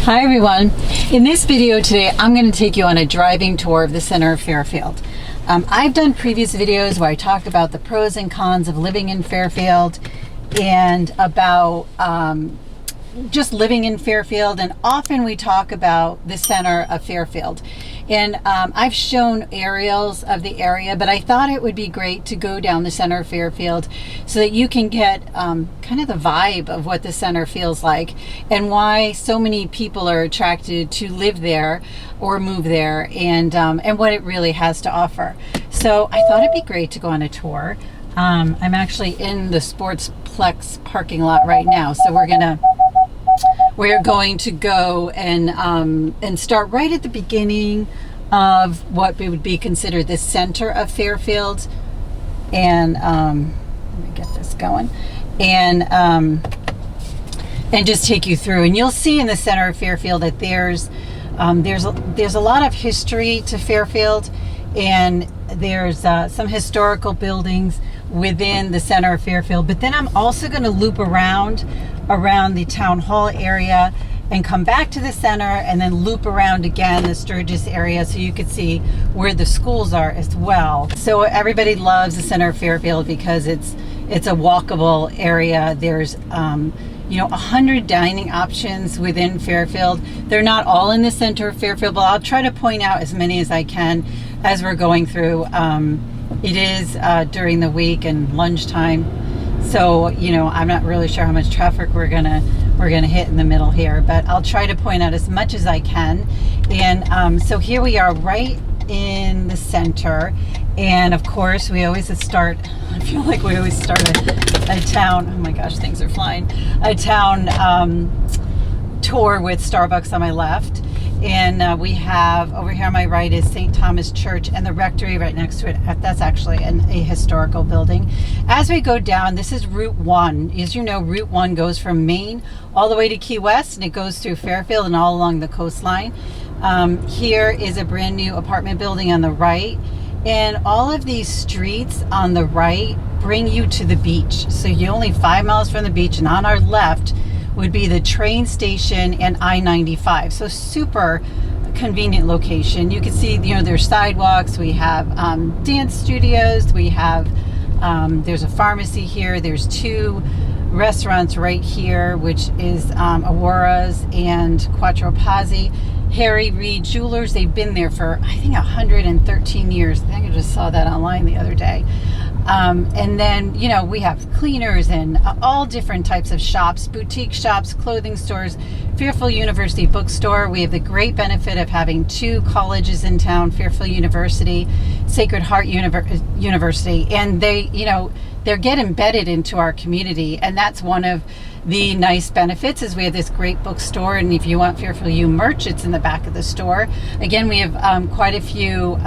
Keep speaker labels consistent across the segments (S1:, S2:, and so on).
S1: Hi everyone. In this video today, I'm going to take you on a driving tour of the center of Fairfield. I've done previous videos where I talk about the pros and cons of living in Fairfield and about just living in Fairfield, and often we talk about the center of Fairfield. And I've shown aerials of the area, but I thought it would be great to go down the center of Fairfield so that you can get kind of the vibe of what the center feels like and why so many people are attracted to live there or move there, and what it really has to offer. So I thought it'd be great to go on a tour. I'm actually in the Sportsplex parking lot right now, so we're going to go and start right at the beginning of what would be considered the center of Fairfield, and let me get this going, and just take you through. And you'll see in the center of Fairfield that there's a lot of history to Fairfield, and there's some historical buildings within the center of Fairfield. But then I'm also going to loop around the town hall area and come back to the center, and then loop around again the Sturgis area so you can see where the schools are as well. So everybody loves the center of Fairfield because it's a walkable area. There's 100 dining options within Fairfield. They're not all in the center of Fairfield, but I'll try to point out as many as I can as we're going through. It is during the week and lunchtime, so I'm not really sure how much traffic we're gonna hit in the middle here, but I'll try to point out as much as I can. And so here we are right in the center, and of course we always start, I feel like we always start a town, oh my gosh, things are flying, a town tour with Starbucks on my left. And we have over here on my right is St. Thomas Church and the rectory right next to it. That's actually a historical building. As we go down, this is Route 1. As you know, Route 1 goes from Maine all the way to Key West, and it goes through Fairfield and all along the coastline. Here is a brand new apartment building on the right. And all of these streets on the right bring you to the beach. So you're only 5 miles from the beach, and on our left would be the train station and I-95. So super convenient location. You can see, there's sidewalks. We have dance studios. We have, there's a pharmacy here. There's 2 restaurants right here, which is Aurora's and Quattro Pazzi. Harry Reid Jewelers, they've been there for, I think, 113 years. I think I just saw that online the other day. And then, we have cleaners and all different types of shops, boutique shops, clothing stores, Fairfield University bookstore. We have the great benefit of having 2 colleges in town, Fairfield University, Sacred Heart University, and they get embedded into our community. And that's one of the nice benefits, is we have this great bookstore, and if you want Fairfield U merch, it's in the back of the store. Again, we have quite a few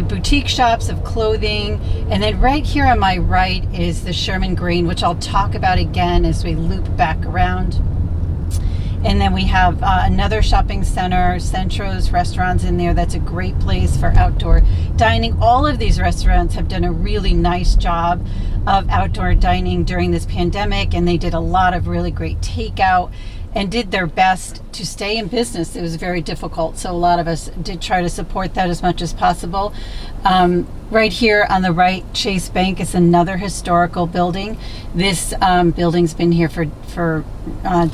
S1: boutique shops of clothing. And then right here on my right is the Sherman Green, which I'll talk about again as we loop back around. And then we have another shopping center, Centro's Restaurants in there. That's a great place for outdoor dining. All of these restaurants have done a really nice job of outdoor dining during this pandemic, and they did a lot of really great takeout and did their best to stay in business. It was very difficult, so a lot of us did try to support that as much as possible. Right here on the right, Chase Bank is another historical building. This building's been here for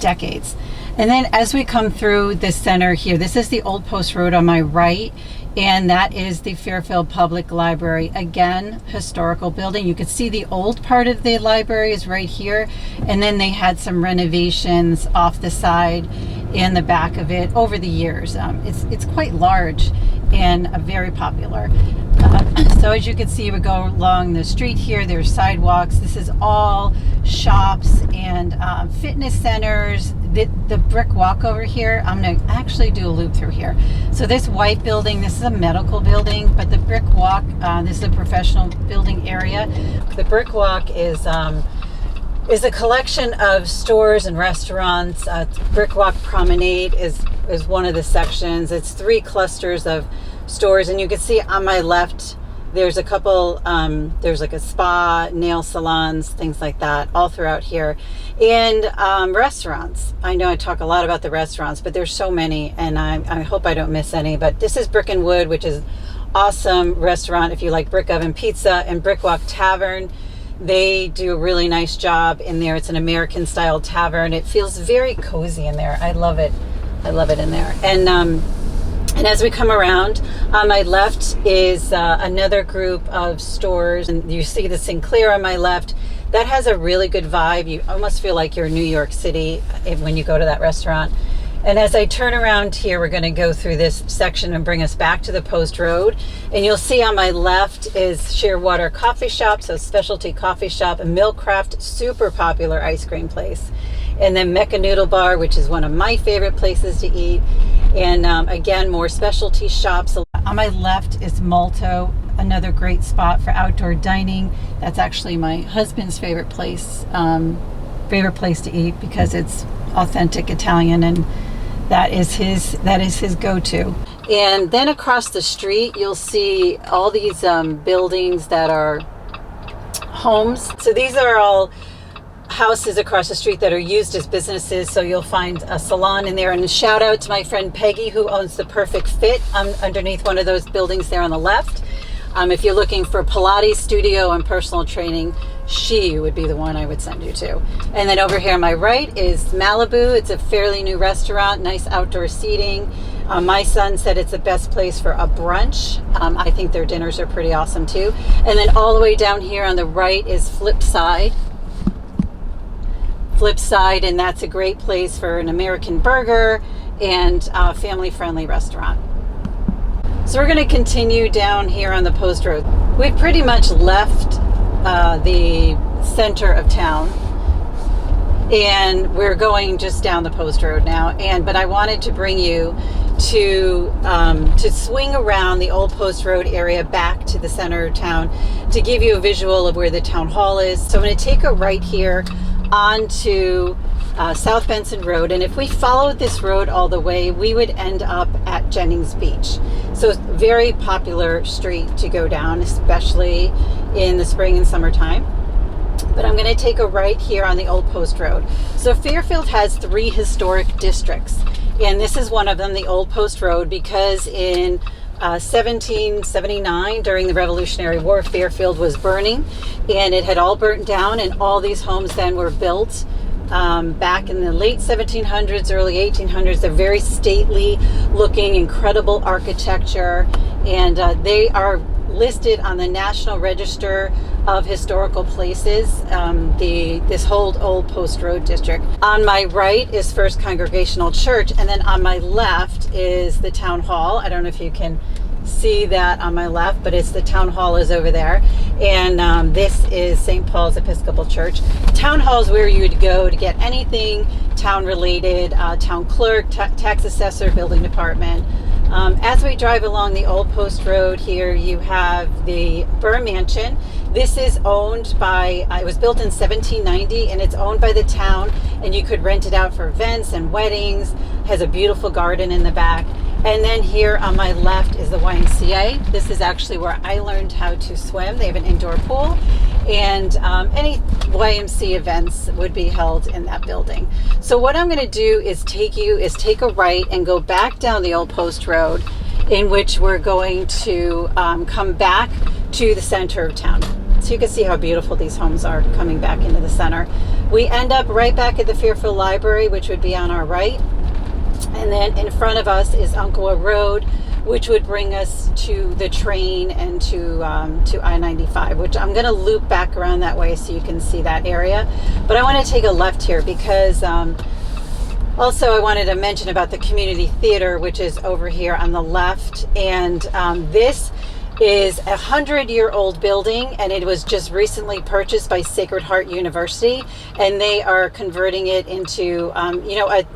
S1: decades. And then as we come through the center here, this is the Old Post Road on my right, and that is the Fairfield Public Library. Again, historical building. You can see the old part of the library is right here, and then they had some renovations off the side and the back of it over the years. It's quite large and very popular. So as you can see, we go along the street here, there's sidewalks. This is all shops and fitness centers. The brick walk over here, I'm going to actually do a loop through here. So this white building, this is a medical building, but the brick walk, this is a professional building area. The brick walk is a collection of stores and restaurants. Brick Walk Promenade is one of the sections. It's 3 clusters of stores, and you can see on my left There's a couple, there's like a spa, nail salons, things like that all throughout here. And restaurants. I know I talk a lot about the restaurants, but there's so many, and I hope I don't miss any. But this is Brick and Wood, which is awesome restaurant if you like brick oven pizza, and Brickwalk Tavern. They do a really nice job in there. It's an American style tavern. It feels very cozy in there. I love it. I love it in there. And as we come around, on my left is another group of stores, and you see the Sinclair on my left. That has a really good vibe. You almost feel like you're in New York City when you go to that restaurant. And as I turn around here, we're going to go through this section and bring us back to the Post Road. And you'll see on my left is Shearwater Coffee Shop, so specialty coffee shop, and Millcraft, super popular ice cream place. And then Mecca Noodle Bar, which is one of my favorite places to eat. And again, more specialty shops. On my left is Malto, another great spot for outdoor dining. That's actually my husband's favorite place to eat because it's authentic Italian, and that is his go-to. And then across the street, you'll see all these buildings that are homes. So these are all houses across the street that are used as businesses. So you'll find a salon in there. And a shout out to my friend Peggy, who owns the Perfect Fit underneath one of those buildings there on the left. If you're looking for Pilates studio and personal training, she would be the one I would send you to. And then over here on my right is Malibu. It's a fairly new restaurant, nice outdoor seating. My son said it's the best place for a brunch. I think their dinners are pretty awesome too. And then all the way down here on the right is Flipside, and that's a great place for an American burger and a family-friendly restaurant. So we're going to continue down here on the Post Road. We've pretty much left the center of town, and we're going just down the Post Road now. But I wanted to bring you to swing around the old Post Road area back to the center of town to give you a visual of where the town hall is. So I'm going to take a right here onto South Benson Road, and if we followed this road all the way, we would end up at Jennings Beach. So it's a very popular street to go down, especially in the spring and summertime. But I'm going to take a right here on the old Post Road. So Fairfield has 3 historic districts, and this is one of them, the old Post Road, because in 1779, during the Revolutionary War, Fairfield was burning, and it had all burnt down, and all these homes then were built back in the late 1700s, early 1800s. They're very stately looking, incredible architecture, and they are listed on the National Register of Historical Places, this whole old Post Road district. On my right is First Congregational Church, and then on my left is the town hall. I don't know if you can see that on my left, but it's the town hall is over there, and this is St. Paul's Episcopal Church. Town hall is where you would go to get anything town related, town clerk, tax assessor, building department. As we drive along the old Post Road here, you have the Burm Mansion. This is owned by, it was built in 1790, and it's owned by the town, and you could rent it out for events and weddings. Has a beautiful garden in the back. And then here on my left is the YMCA. This is actually where I learned how to swim. They have an indoor pool, and any YMCA events would be held in that building. So what I'm going to do is take a right and go back down the old Post Road, in which we're going to come back to the center of town. So you can see how beautiful these homes are coming back into the center. We end up right back at the Fairfield Library, which would be on our right. And then in front of us is Umpqua Road, which would bring us to the train and to I-95, which I'm going to loop back around that way so you can see that area. But I want to take a left here because also I wanted to mention about the community theater, which is over here on the left. And this is a 100-year-old building, and it was just recently purchased by Sacred Heart University, and they are converting it into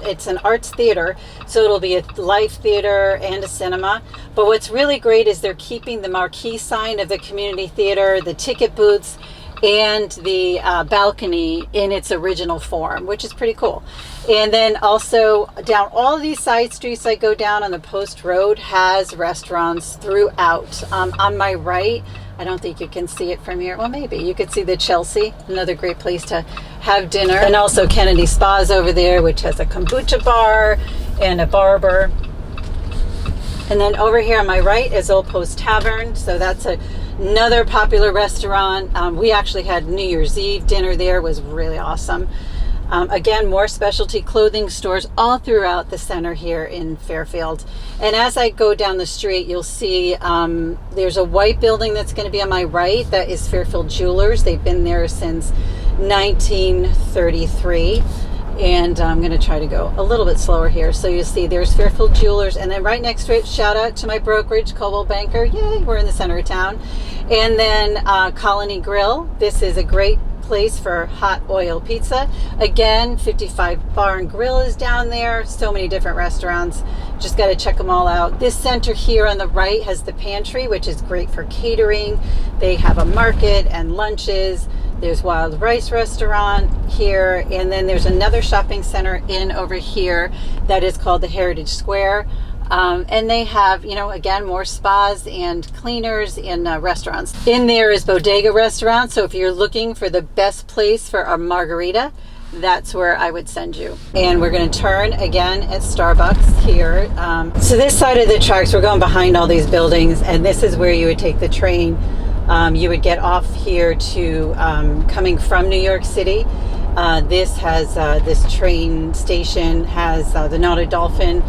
S1: it's an arts theater, so it'll be a live theater and a cinema. But what's really great is they're keeping the marquee sign of the community theater, the ticket booths, and the balcony in its original form, which is pretty cool. And then also down all of these side streets I go down on the Post Road has restaurants throughout. On my right, I don't think you can see it from here. Well, maybe. You could see the Chelsea, another great place to have dinner. And also Kennedy Spa's over there, which has a kombucha bar and a barber. And then over here on my right is Old Post Tavern. So that's another popular restaurant. We actually had New Year's Eve dinner there. It was really awesome. Again, more specialty clothing stores all throughout the center here in Fairfield. And as I go down the street, you'll see there's a white building that's going to be on my right. That is Fairfield Jewelers. They've been there since 1933. And I'm going to try to go a little bit slower here. So you'll see there's Fairfield Jewelers. And then right next to it, shout out to my brokerage, Coldwell Banker. Yay, we're in the center of town. And then Colony Grill. This is a great place for hot oil pizza. Again, 55 Bar and Grill is down there. So many different restaurants. Just got to check them all out. This center here on the right has the pantry, which is great for catering. They have a market and lunches. There's Wild Rice Restaurant here. And then there's another shopping center in over here that is called the Heritage Square. And they have, again, more spas and cleaners and restaurants. In there is Bodega Restaurant. So if you're looking for the best place for a margarita, that's where I would send you. And we're going to turn again at Starbucks here. So this side of the tracks, we're going behind all these buildings, and this is where you would take the train. You would get off here to coming from New York City. This train station has the Knotted Dolphin,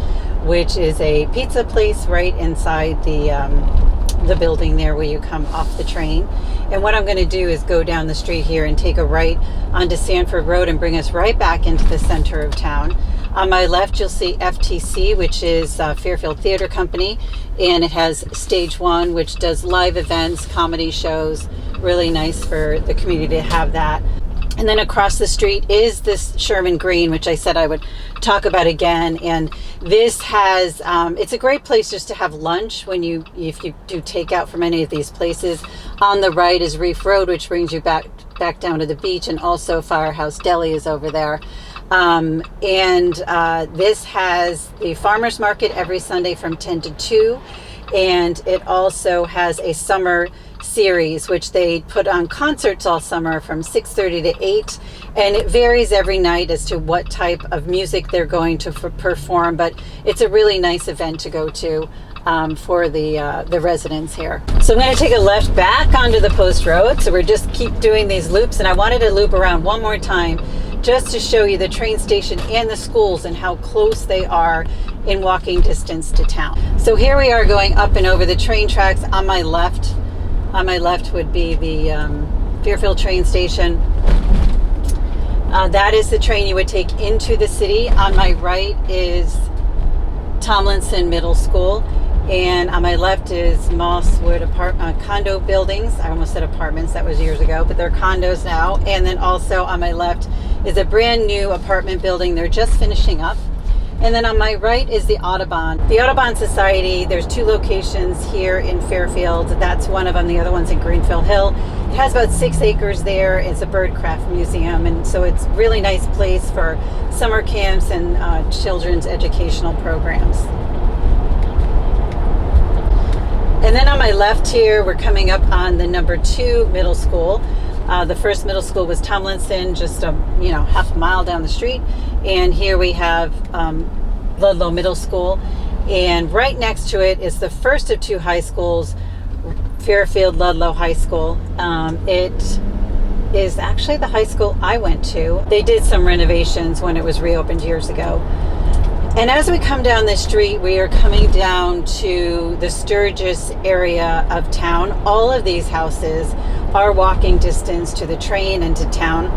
S1: which is a pizza place right inside the building there where you come off the train. And what I'm going to do is go down the street here and take a right onto Sanford Road and bring us right back into the center of town. On my left, you'll see FTC, which is Fairfield Theater Company, and it has Stage 1, which does live events, comedy shows. Really nice for the community to have that. And then across the street is this Sherman Green, which I said I would talk about again. And this has, it's a great place just to have lunch if you do takeout from any of these places. On the right is Reef Road, which brings you back down to the beach, and also Firehouse Deli is over there. This has the farmers market every Sunday from 10 to 2. And it also has a summer series, which they put on concerts all summer from 6:30 to 8. And it varies every night as to what type of music they're going to perform. But it's a really nice event to go to for the residents here. So I'm going to take a left back onto the Post Road. So we're just keep doing these loops. And I wanted to loop around one more time just to show you the train station and the schools and how close they are in walking distance to town. So here we are going up and over the train tracks. On my left would be the Fairfield train station. That is the train you would take into the city. On my right is Tomlinson Middle School. And on my left is Mosswood condo buildings. I almost said apartments, that was years ago, but they're condos now. And then also on my left is a brand new apartment building. They're just finishing up. And then on my right is the Audubon. The Audubon Society, there's 2 locations here in Fairfield. That's one of them. The other one's in Greenfield Hill. It has about 6 acres there. It's a birdcraft museum. And so it's a really nice place for summer camps and children's educational programs. And then on my left here, we're coming up on the number 2 middle school. The first middle school was Tomlinson, just half a mile down the street. And here we have Ludlow Middle School. And right next to it is the first of 2 high schools, Fairfield Ludlow High School. It is actually the high school I went to. They did some renovations when it was reopened years ago. And as we come down this street, we are coming down to the Sturgis area of town. All of these houses are walking distance to the train and to town.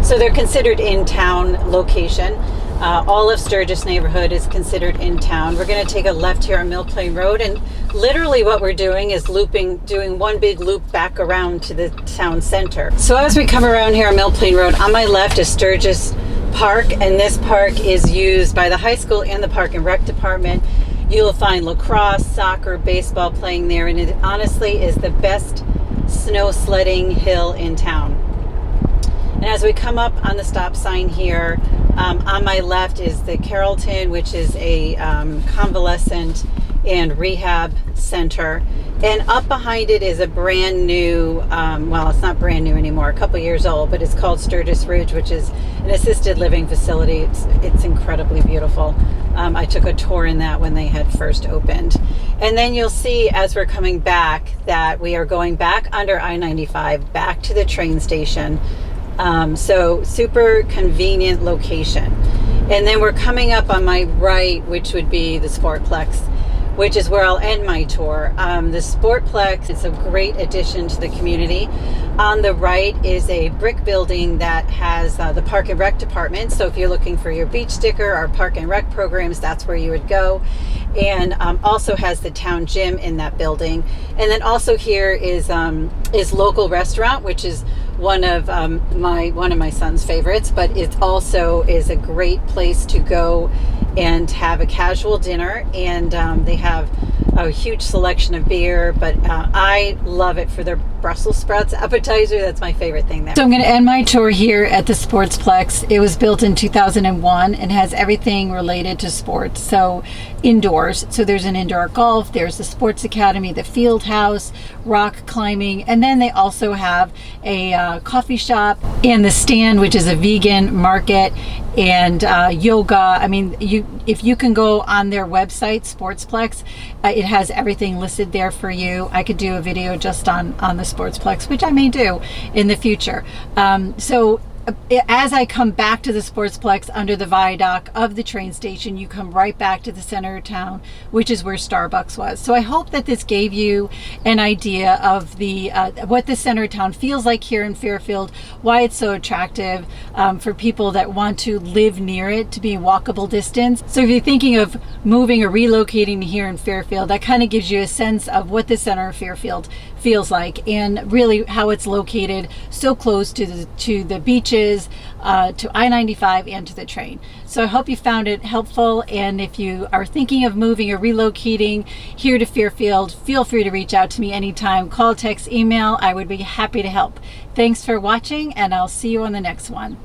S1: So they're considered in town location. All of Sturgis neighborhood is considered in town. We're going to take a left here on Mill Plain Road, and literally what we're doing is doing one big loop back around to the town center. So as we come around here on Mill Plain Road, on my left is Sturgis Park, and this park is used by the high school and the Park and Rec department. You'll find lacrosse, soccer, baseball playing there, and it honestly is the best snow sledding hill in town. And as we come up on the stop sign here, on my left is the Carrollton, which is a convalescent and Rehab Center. And up behind it is a brand new, well, it's not brand new anymore, a couple years old, but it's called Sturgis Ridge, which is an assisted living facility. It's incredibly beautiful. I took a tour in that when they had first opened. And then you'll see as we're coming back that we are going back under I-95, back to the train station. So super convenient location. And then we're coming up on my right, which would be the Sportplex, which is where I'll end my tour. The Sportplex is a great addition to the community. On the right is a brick building that has the Park and Rec department. So if you're looking for your beach sticker or Park and Rec programs, that's where you would go. And also has the town gym in that building. And then also here is local restaurant, which is one of my son's favorites, but it also is a great place to go and have a casual dinner. And they have a huge selection of beer, but I love it for their Brussels sprouts appetizer. That's my favorite thing there. So I'm going to end my tour here at the Sportsplex. It was built in 2001 and has everything related to sports. So indoors. So there's an indoor golf, there's the sports academy, the field house, rock climbing, and then they also have a coffee shop and the stand, which is a vegan market, and yoga. I mean, if you can go on their website, Sportsplex, it has everything listed there for you. I could do a video just on the Sportsplex, which I may do in the future. So as I come back to the Sportsplex under the viaduct of the train station, you come right back to the center of town, which is where Starbucks was. So I hope that this gave you an idea of the what the center of town feels like here in Fairfield, why it's so attractive for people that want to live near it, to be in walkable distance. So if you're thinking of moving or relocating here in Fairfield, that kind of gives you a sense of what the center of Fairfield feels like, and really how it's located so close to the beaches, to I-95, and to the train. So I hope you found it helpful, and if you are thinking of moving or relocating here to Fairfield, feel free to reach out to me anytime. Call, text, email. I would be happy to help. Thanks for watching, and I'll see you on the next one.